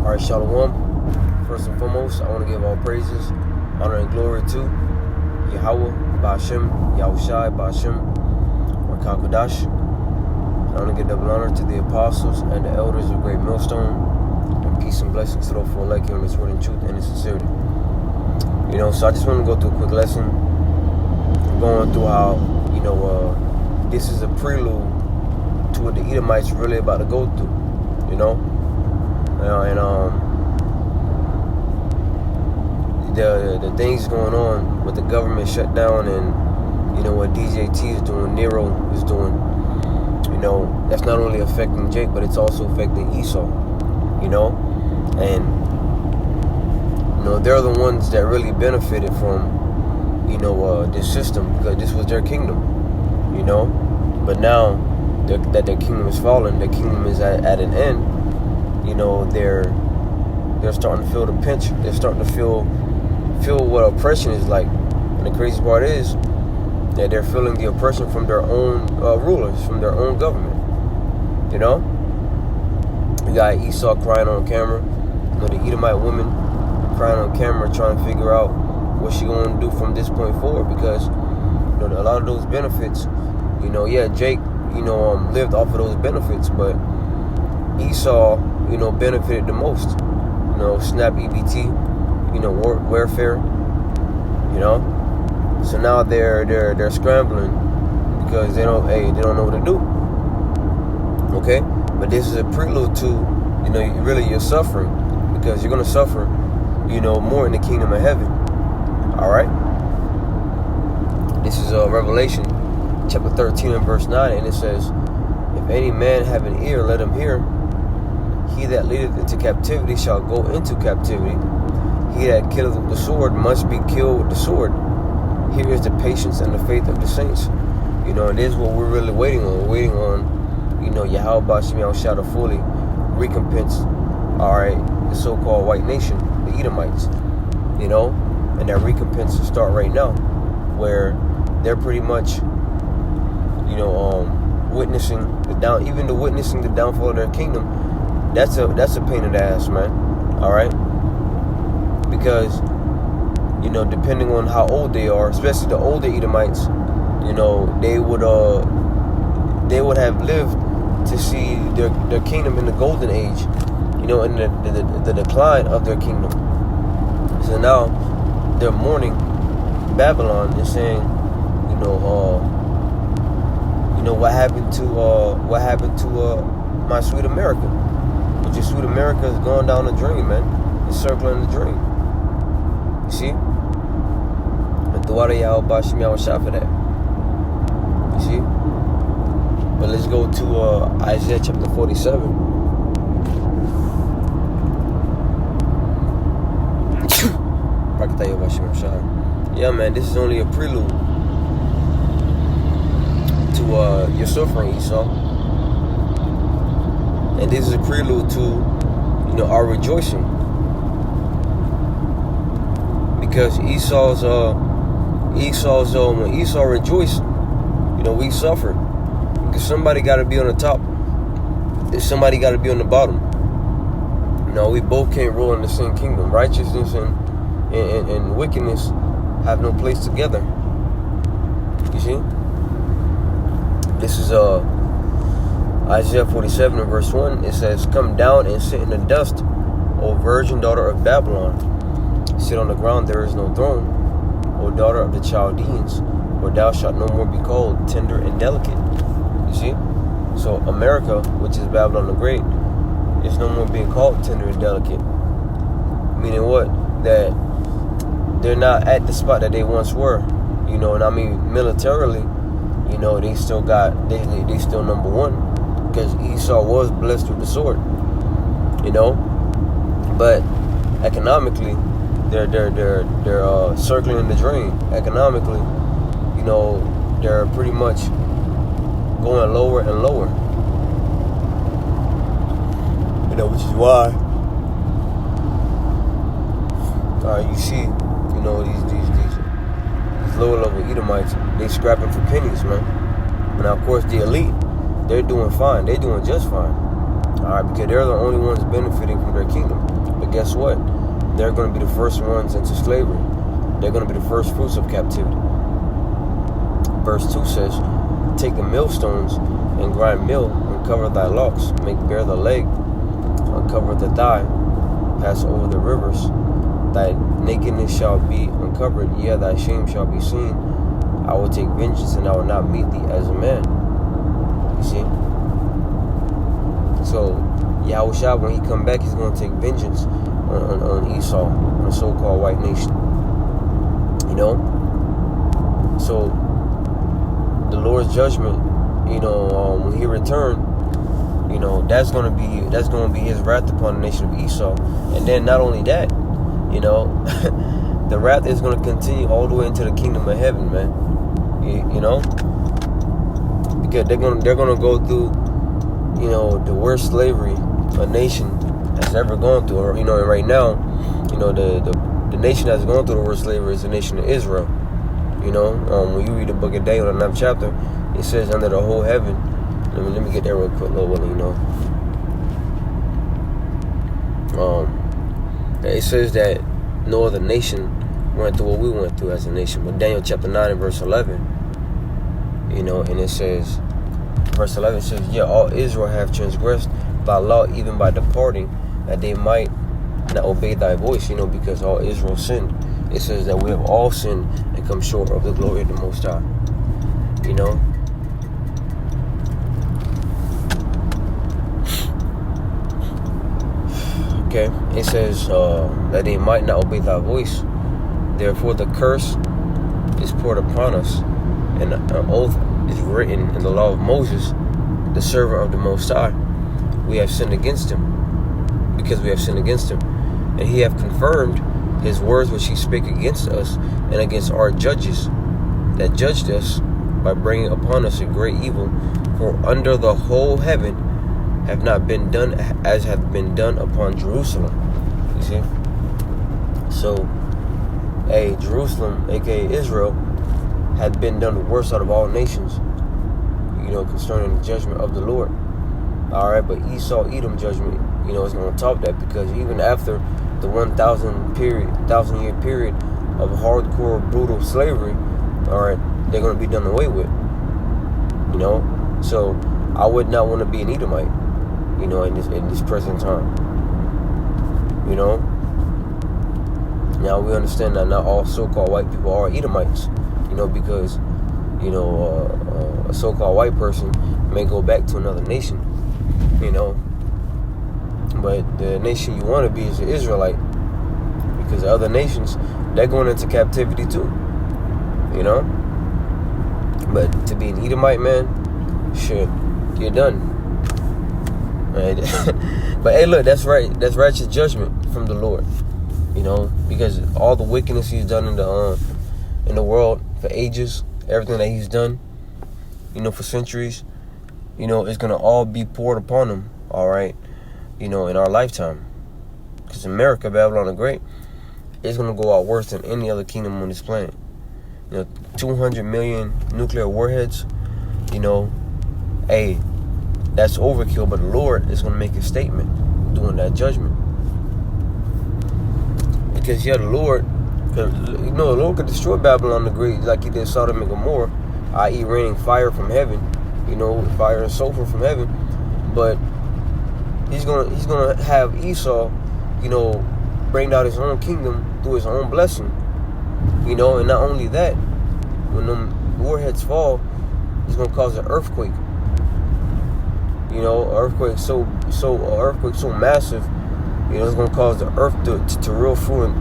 Alright, Shalom. First and foremost, I want to give all praises, honor, and glory to Yahweh, Ba'ashem, Yahushai, Ba'ashem, or Kakadash. I want to give double honor to the apostles and the elders of Great Millstone, and peace and blessings to those for elect on this word in truth and in sincerity. So I just want to go through a quick lesson, going through how, this is a prelude to what the Edomites are really about to go through, the things going on with the government shutdown and, what DJT is doing, Nero is doing, that's not only affecting Jake, but it's also affecting Esau, and, they're the ones that really benefited from, this system, because this was their kingdom, but now that their kingdom is fallen, their kingdom is at an end, they're starting to feel the pinch, they're starting to feel what oppression is like. And the crazy part is that they're feeling the oppression from their own rulers, from their own government. You got Esau crying on camera, the Edomite woman crying on camera, trying to figure out what she going to do from this point forward, because a lot of those benefits, Jake, lived off of those benefits, but Esau, benefited the most. SNAP EBT, warfare, So now they're scrambling because they don't know what to do. Okay, but this is a prelude to, really you're suffering, because you're gonna suffer, more in the kingdom of heaven. All right. This is Revelation chapter 13 and verse 9, and it says, "If any man have an ear, let him hear. He that leadeth into captivity shall go into captivity. He that killeth with the sword must be killed with the sword. Here is the patience and the faith of the saints." And this is what we're really waiting on. We're waiting on, Yahweh Ba'ashem Yahushai to fully recompense, the so-called white nation, the Edomites, and that recompense will start right now, where they're pretty much, witnessing witnessing the downfall of their kingdom. That's a pain in the ass, man. All right, because depending on how old they are, especially the older Edomites, they would have lived to see their kingdom in the golden age, and the decline of their kingdom. So now they're mourning Babylon and saying, what happened to my sweet America? But your sweet America is going down the drain, man. It's circling the drain. You see? And Dua to Yahweh Ba'ashem Yahushai for that. You see? But let's go to Isaiah chapter 47. Yeah, man, this is only a prelude to your suffering, Esau. And this is a prelude to, our rejoicing. Because when Esau rejoiced, we suffered. Because somebody got to be on the top, and somebody got to be on the bottom. We both can't rule in the same kingdom. Righteousness and wickedness have no place together. You see? This is Isaiah 47 and verse 1. It says, "Come down and sit in the dust, O virgin daughter of Babylon. Sit on the ground, there is no throne, O daughter of the Chaldeans, for thou shalt no more be called tender and delicate." You see? So America, which is Babylon the Great, is no more being called tender and delicate. Meaning what? That they're not at the spot that they once were. And I mean militarily, they still they still number one, because Esau was blessed with the sword. But economically, they're circling the drain. Economically, they're pretty much going lower and lower. Which is why you see, these lower level Edomites, they scrapping for pennies, man. Now, of course, the elite, they're doing fine. They're doing just fine. Because they're the only ones benefiting from their kingdom. guess what? They're going to be the first ones into slavery. They're going to be the first fruits of captivity. Verse 2 says, take the millstones and grind meal, and cover thy locks, make bare the leg, uncover the thigh, pass over the rivers. Thy nakedness shall be uncovered, yea, thy shame shall be seen. I will take vengeance, and I will not meet thee as a man. You see? So, Yahushua, when he come back, he's going to take vengeance on Esau, on the so-called white nation. You know? So, the Lord's judgment, when he returned, that's gonna be his wrath upon the nation of Esau. And then not only that, the wrath is gonna continue all the way into the kingdom of heaven, man. Because they're gonna go through, the worst slavery a nation has ever gone through. And right now, the nation that's going through the worst slavery is the nation of Israel. When you read the book of Daniel, the 9th chapter, it says under the whole heaven. Let me get there real quick, Lord willing, it says that no other nation went through what we went through as a nation. But Daniel chapter 9 and verse 11, and it says, verse 11 says, yeah, all Israel have transgressed thy law, even by departing, that they might not obey thy voice, because all Israel sinned. It says that we have all sinned and come short of the glory of the Most High. Okay, it says that they might not obey thy voice. Therefore the curse is poured upon us, and an oath is written in the law of Moses, the servant of the Most High. We have sinned against him, because we have sinned against him. And he hath confirmed his words which he spake against us, and against our judges that judged us, by bringing upon us a great evil. For under the whole heaven have not been done as hath been done upon Jerusalem. You see? So, Jerusalem, aka Israel, had been done the worst out of all nations, concerning the judgment of the Lord. Alright, but Esau, Edom judgment, is going to top that, because even after the 1,000-year period of hardcore, brutal slavery, alright, they're going to be done away with. So I would not want to be an Edomite, in this present time. Now we understand that not all so-called white people are Edomites, because a so-called white person may go back to another nation, but the nation you want to be is the Israelite, because the other nations, they're going into captivity too, but to be an Edomite, man, shit, you're done. Right? But hey, look, that's right. That's righteous judgment from the Lord. Because all the wickedness he's done in the world for ages, everything that he's done, for centuries, it's gonna all be poured upon him. All right, in our lifetime. Because America, Babylon the Great, is gonna go out worse than any other kingdom on this planet. 200 million nuclear warheads. That's overkill, but the Lord is going to make a statement during that judgment. Because, the Lord, the Lord could destroy Babylon the Great like he did Sodom and Gomorrah, i.e. raining fire from heaven, fire and sulfur from heaven. But he's gonna have Esau, bring out his own kingdom through his own blessing. And not only that, when them warheads fall, it's gonna cause an earthquake. Earthquake so massive, it's gonna cause the earth to roll through and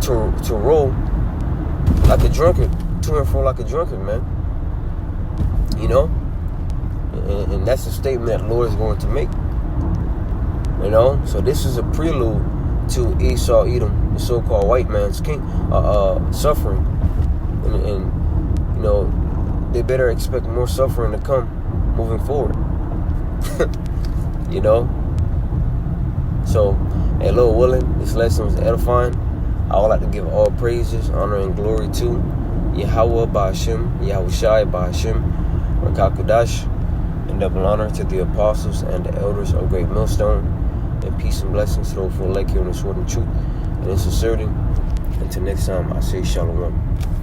to roll like a drunkard, to and fro like a drunkard, man. And that's the statement that the Lord is going to make. So this is a prelude to Esau, Edom, the so-called white man's suffering, and they better expect more suffering to come moving forward. So, hey, Lord willing, this lesson was edifying. I would like to give all praises, honor, and glory to Yahweh Ba'Hashem, Yahushai Ba'Hashem, Rakakudash, and double honor to the apostles and the elders of Great Millstone, And peace and blessings to those who like hearing the sword and truth. And it's asserting. Until next time, I say shalom.